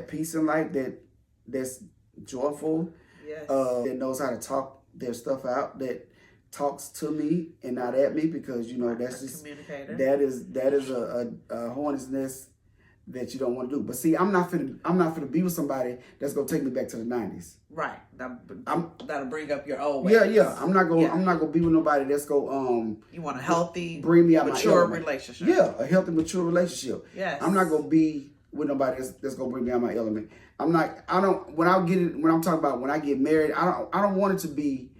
peace in life, that's joyful, Yes. that knows how to talk their stuff out, that talks to me and not at me, because that's just communicator. that is a hornet's nest that you don't want to do. But see, I'm not finna be with somebody that's gonna take me back to the 90s. Right. That'll bring up your old ways. Yeah. I'm not gonna be with nobody that's gonna You want a healthy, bring me out mature my element. relationship. Yeah, a healthy, mature relationship. Yes. I'm not gonna be with nobody that's gonna bring me out my element. When I'm talking about when I get married, I don't want it to be.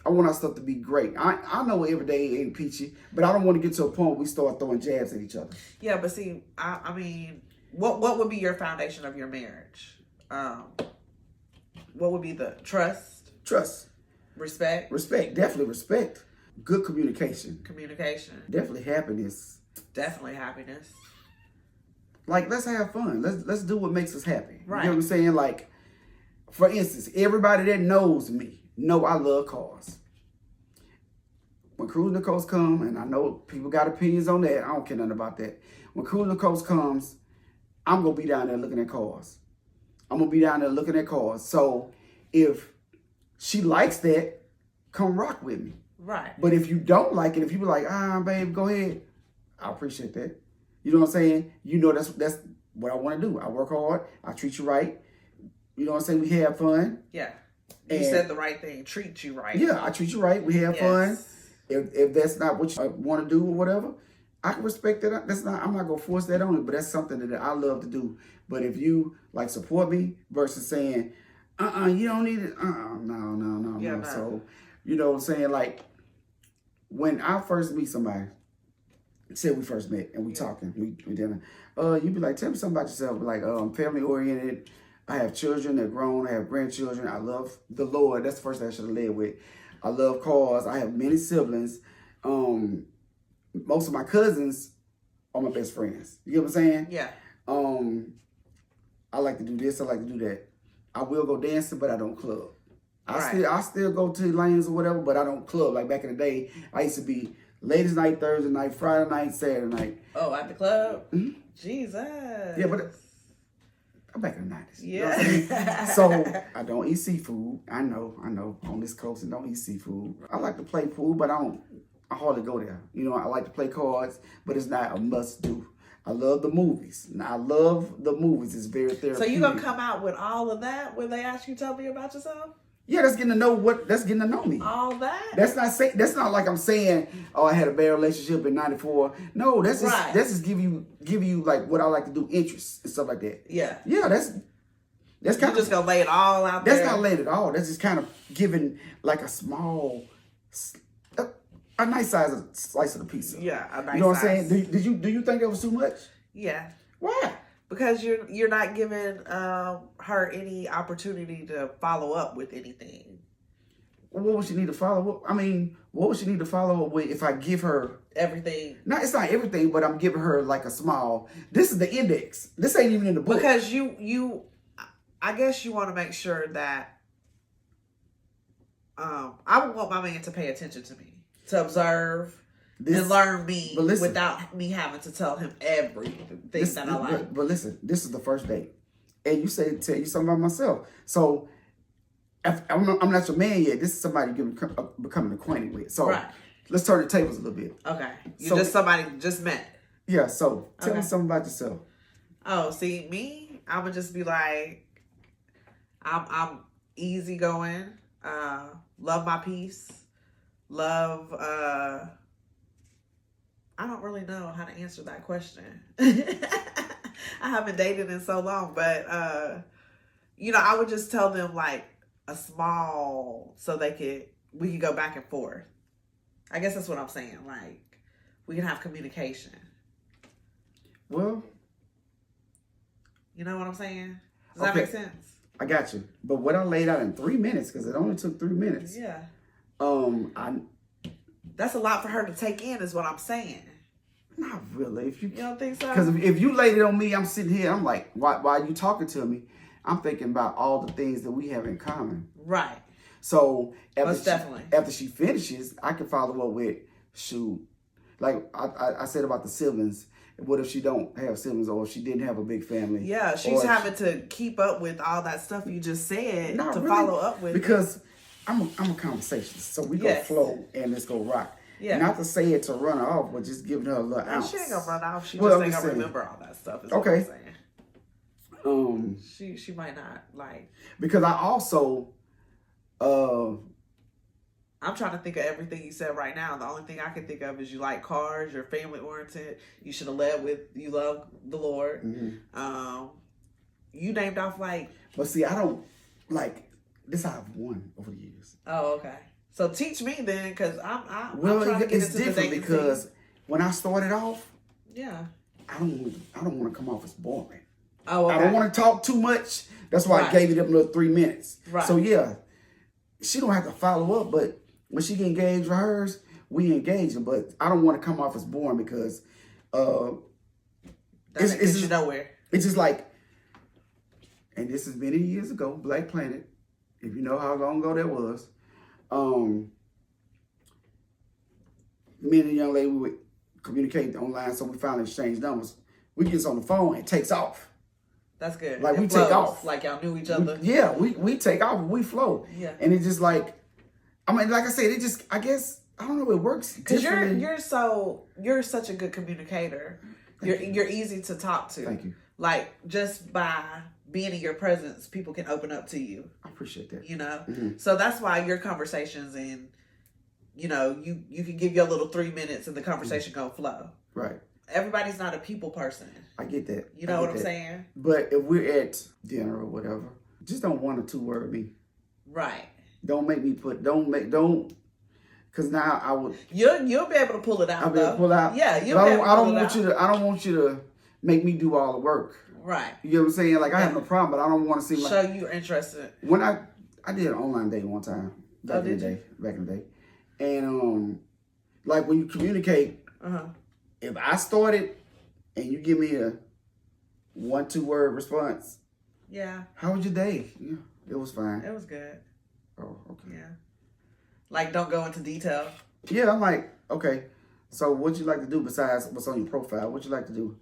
I want our stuff to be great. I know every day ain't peachy, but I don't want to get to a point where we start throwing jabs at each other. Yeah, but see, I mean, what would be your foundation of your marriage? What would be the trust? Trust. Respect? Respect. Definitely respect. Good communication. Communication. Definitely happiness. Definitely happiness. Like, let's have fun. Let's do what makes us happy. Right. You know what I'm saying? Like, for instance, everybody that knows me know I love cars. When Cruising the Coast come, and I know people got opinions on that, I don't care nothing about that. When Cruising the Coast comes, I'm going to be down there looking at cars. So if she likes that, come rock with me. Right. But if you don't like it, if you be like, babe, go ahead, I appreciate that. You know what I'm saying? That's what I want to do. I work hard. I treat you right. You know what I'm saying? We have fun. Yeah. You said the right thing. Treat you right. Yeah, I treat you right. We have fun. If that's not what you want to do or whatever, I can respect that. I'm not gonna force that on you, but that's something that I love to do. But if you like support me versus saying, you don't need it. No. Yeah, So, you know what I'm saying? Like, when I first meet somebody, say we first met and we talking, we dinner. You be like, tell me something about yourself. Like, family oriented. I have children, they're grown, I have grandchildren. I love the Lord. That's the first thing I should have led with. I love cars. I have many siblings. Most of my cousins are my best friends. You get what I'm saying? Yeah. I like to do this, I like to do that. I will go dancing, but I don't club. I still go to lanes or whatever, but I don't club. Like back in the day, I used to be ladies' night, Thursday night, Friday night, Saturday night. Oh, at the club? Mm-hmm. Jesus. Yeah, but I'm back in the 90s. Yeah. You know what I mean? So I don't eat seafood. I know. On this coast, I don't eat seafood. I like to play pool, but I hardly go there. You know, I like to play cards, but it's not a must do. I love the movies. I love the movies. It's very therapeutic. So you gonna come out with all of that when they ask you, tell me about yourself? Yeah, that's getting to know me. All that? That's not like I'm saying, oh, I had a bad relationship in '94. No, that's just give you like what I like to do, interests and stuff like that. Yeah. Yeah, that's kind of just gonna lay it all out there. That's not laid at all. That's just kind of giving like a small, a nice size slice of the pizza. Yeah, a nice. You know what I'm size. saying? Do you think that was too much? Yeah. Why? Because you're not giving her any opportunity to follow up with anything. What would she need to follow up? I mean, what would she need to follow up with if I give her everything? No, it's not everything, but I'm giving her like a small. This is the index. This ain't even in the book. Because I guess you want to make sure that I would want my man to pay attention to me, to observe. And learn me without me having to tell him everything that I like. But listen, this is the first date. And you tell you something about myself. So, I'm not your man yet. This is somebody you're becoming acquainted with. So, let's turn the tables a little bit. Okay. You're just somebody just met. Yeah, so tell me something about yourself. Oh, see, me, I would just be like, I'm easygoing, love my peace, love, I don't really know how to answer that question. I haven't dated in so long, but, I would just tell them like a small, so we could go back and forth. I guess that's what I'm saying. Like, we can have communication. Well, you know what I'm saying? Does that make sense? I got you. But what I laid out in 3 minutes, because it only took 3 minutes. Yeah. That's a lot for her to take in, is what I'm saying. Not really. You don't think so? Because if you laid it on me, I'm sitting here, I'm like, why are you talking to me? I'm thinking about all the things that we have in common. Right. So definitely. After she finishes, I can follow up with, shoot, like I said about the siblings. What if she don't have siblings, or if she didn't have a big family? Yeah, she's having to keep up with all that stuff you just said to follow up with. Because I'm a conversationalist, so we go flow and let's go rock. Yeah. Not to say it to run her off, but just giving her a little ounce. She ain't gonna run off. She just ain't gonna remember all that stuff. Is okay. What I'm saying. She might not like. Because I also, I'm trying to think of everything you said right now. The only thing I can think of is you like cars, you're family oriented. You should have led with you love the Lord. Mm-hmm. You named off like. But see, I don't like this. I've won over the years. Oh, okay. So teach me then, because I'm trying to get it's into different because when I started off, yeah, I don't want to come off as boring. Oh, okay. I don't want to talk too much. That's why I gave it up another 3 minutes. Right. So yeah, she don't have to follow up, but when she get engaged with hers, we engage her. But I don't want to come off as boring because it's you nowhere. It's just like, and this is many years ago, Black Planet. If you know how long ago that was, me and the young lady, we would communicate online, so we finally exchanged numbers. We get on the phone, it takes off. That's good. Like we take off. Like y'all knew each other. We take off, we flow. Yeah. And it's just like, I mean, like I said, it just, I guess, I don't know, it works. Because you're such a good communicator. You're easy to talk to. Thank you. Like just by being in your presence, people can open up to you. I appreciate that. You know? Mm-hmm. So that's why your conversations and, you know, you can give your little 3 minutes and the conversation gonna flow. Right. Everybody's not a people person. I get that. You know what I'm saying? But if we're at dinner or whatever, just don't 1 or 2 word me. Right. Don't make me because now I would. You'll be able to pull it out. I'll be able to pull out. Yeah, you'll be able to pull it out. I don't want you to make me do all the work. Right. You know what I'm saying? Like I have no problem, but I don't want to seem like. Show you're interested. When I did an online date one time back in the day, and like when you communicate, if I started and you give me a 1-2 word response, how was your day? Yeah, it was fine. It was good. Oh, okay. Yeah. Like, don't go into detail. Yeah, I'm like, okay. So, what'd you like to do besides what's on your profile? What'd you like to do?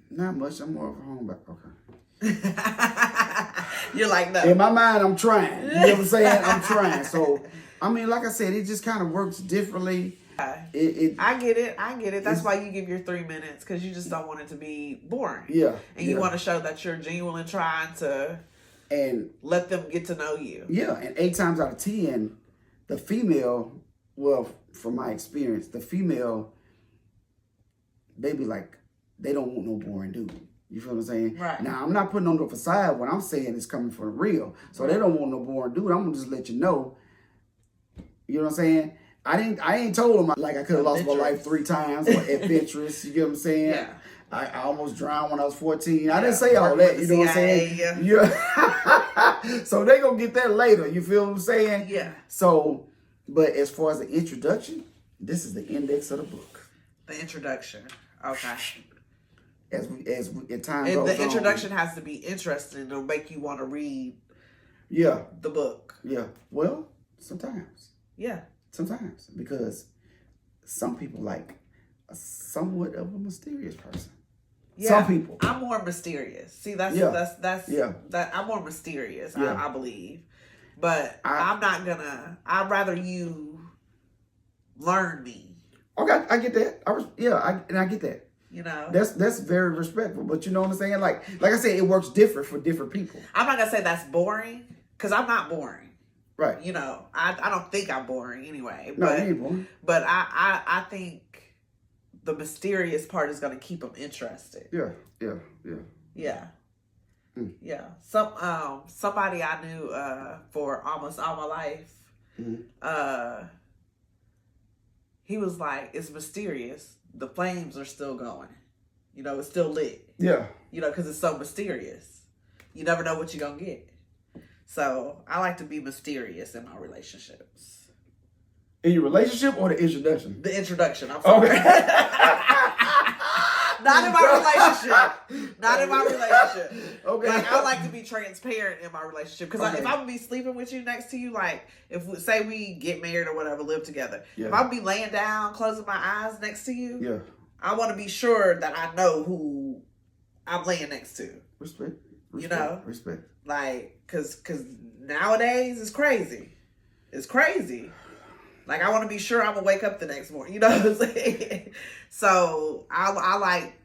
Not much. I'm more of a homeback. Okay. You're like that. In my mind, I'm trying. You know what I'm saying? I'm trying. So, I mean, like I said, it just kind of works differently. I get it. That's why you give your 3 minutes, because you just don't want it to be boring. Yeah. And you want to show that you're genuinely trying to let them get to know you. Yeah, and 8 times out of 10, the female, well, from my experience, the female, they be like, they don't want no boring dude. You feel what I'm saying? Right. Now, I'm not putting on the facade. What I'm saying is coming from the real. So they don't want no boring dude. I'm going to just let you know. You know what I'm saying? I ain't told them like I could have lost my life 3 times or adventurous. You get what I'm saying? Yeah. I almost drowned when I was 14. I didn't say all that. You know what I'm saying? Yeah. So they gonna get that later. You feel what I'm saying? Yeah. So, but as far as the introduction, this is the index of the book. The introduction. Okay. As time and goes the on, introduction has to be interesting. It'll make you want to read. Yeah. The book. Yeah. Well, sometimes. Yeah. Sometimes, because some people like a somewhat of a mysterious person. Yeah, some people. I'm more mysterious. See, that's I'm more mysterious. I believe, but I'm not gonna. I'd rather you learn me. Okay, I get that. I get that. You know, that's very respectful. But you know what I'm saying? Like I said, it works different for different people. I'm not gonna say that's boring, because I'm not boring. Right. You know, I don't think I'm boring anyway. No, you ain't boring. But I think the mysterious part is going to keep them interested. Yeah. Yeah. Somebody I knew for almost all my life, he was like, it's mysterious. The flames are still going. You know, it's still lit. Yeah. You know, because it's so mysterious. You never know what you're going to get. So, I like to be mysterious in my relationships. In your relationship or the introduction? The introduction, I'm sorry. Okay. Not in my relationship. Not in my relationship. Okay. Like, I like to be transparent in my relationship. Because if I'm going to be sleeping with you next to you, like, say we get married or whatever, live together. Yeah. If I'm going to be laying down, closing my eyes next to you, I want to be sure that I know who I'm laying next to. Respect. You know? Respect. Like, cause nowadays it's crazy. It's crazy. Like, I want to be sure I'm gonna wake up the next morning. You know what I'm saying? So I like,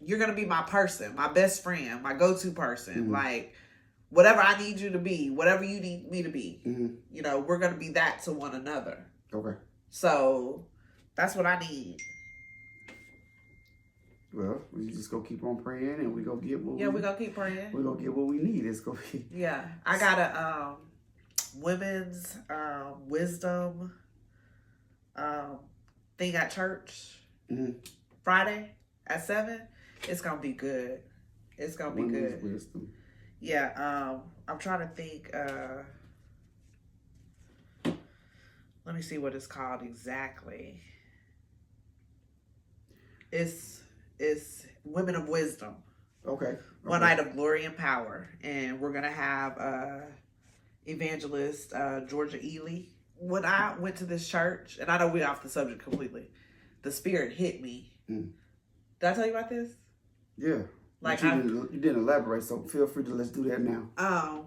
you're gonna be my person, my best friend, my go-to person. Like, whatever I need you to be, whatever you need me to be, you know, we're gonna be that to one another. Okay. So that's what I need. Well, we just gonna keep on praying, and we gonna get what. Yeah, we gonna keep praying. We gonna get what we need. It's gonna be. Yeah, I got a women's wisdom thing at church Friday at 7. It's gonna be good. It's gonna be Women's good. wisdom. Yeah, I'm trying to think. Let me see what it's called exactly. It's Women of Wisdom. Okay. One Night of Glory and Power, and we're gonna have evangelist Georgia Ely. When I went to this church, and I know we're off the subject completely, the Spirit hit me. Did I tell you about this? Yeah. Like, you didn't elaborate, so feel free to let's do that now.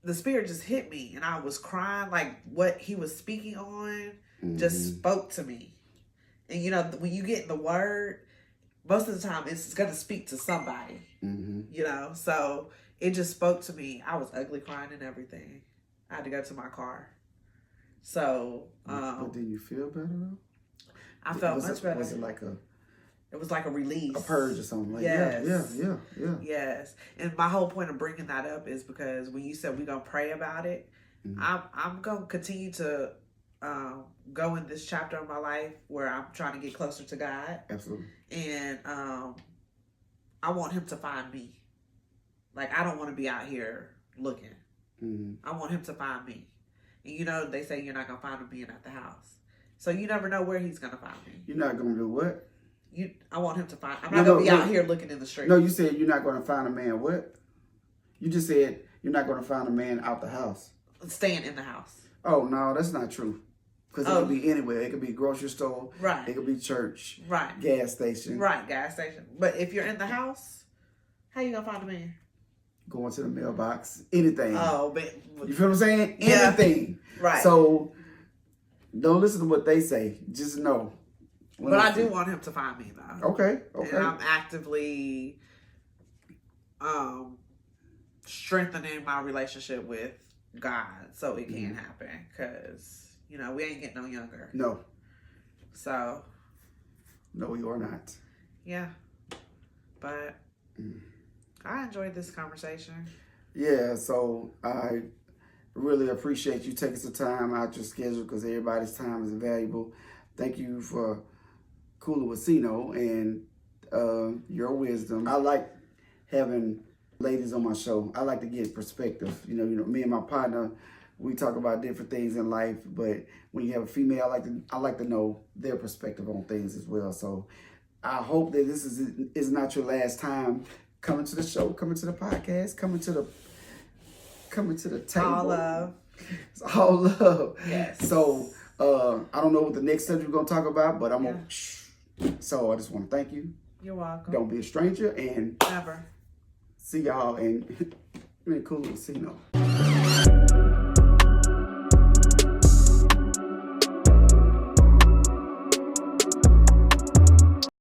The Spirit just hit me, and I was crying. Like, what he was speaking on just spoke to me. And you know, when you get in the Word, most of the time it's going to speak to somebody. You know, so it just spoke to me. I was ugly crying and everything. I had to go to my car. So, but did you feel better though? I felt much better. Was it like it was like a release, a purge or something? Like, yes. Yeah. Yes. And my whole point of bringing that up is because when you said we're gonna pray about it, I'm gonna continue to go in this chapter of my life where I'm trying to get closer to God. Absolutely. And I want Him to find me. Like, I don't want to be out here looking. I want Him to find me. And you know, they say you're not gonna find Him being at the house. So you never know where He's gonna find me. You're not gonna do what? I want Him to find. I'm not gonna be out here looking in the street. No, you said you're not gonna find a man. What? You just said you're not gonna find a man out the house. Staying in the house. Oh no, that's not true. Because it could be anywhere. It could be grocery store. Right. It could be church. Right. Gas station. Right. Gas station. But if you're in the house, how you gonna find a man? Going to the mailbox. Anything. Oh, but you feel what I'm saying? Yeah. Anything. Right. So don't listen to what they say. Just know. But I do want Him to find me though. Okay. And I'm actively strengthening my relationship with God so it can happen. Because, you know, we ain't getting no younger. No. So. No, you are not. Yeah. But I enjoyed this conversation. Yeah, so I really appreciate you taking some time out your schedule because everybody's time is valuable. Thank you for cooling with Sino and your wisdom. I like having ladies on my show. I like to get perspective. You know, me and my partner, we talk about different things in life, but when you have a female, I like to know their perspective on things as well. So I hope that this is not your last time coming to the show, coming to the podcast, coming to the table. All love. It's all love. Yes. So I don't know what the next subject we're gonna talk about, but I'm gonna. So I just want to thank you. You're welcome. Don't be a stranger, and never. See y'all and cool to see you.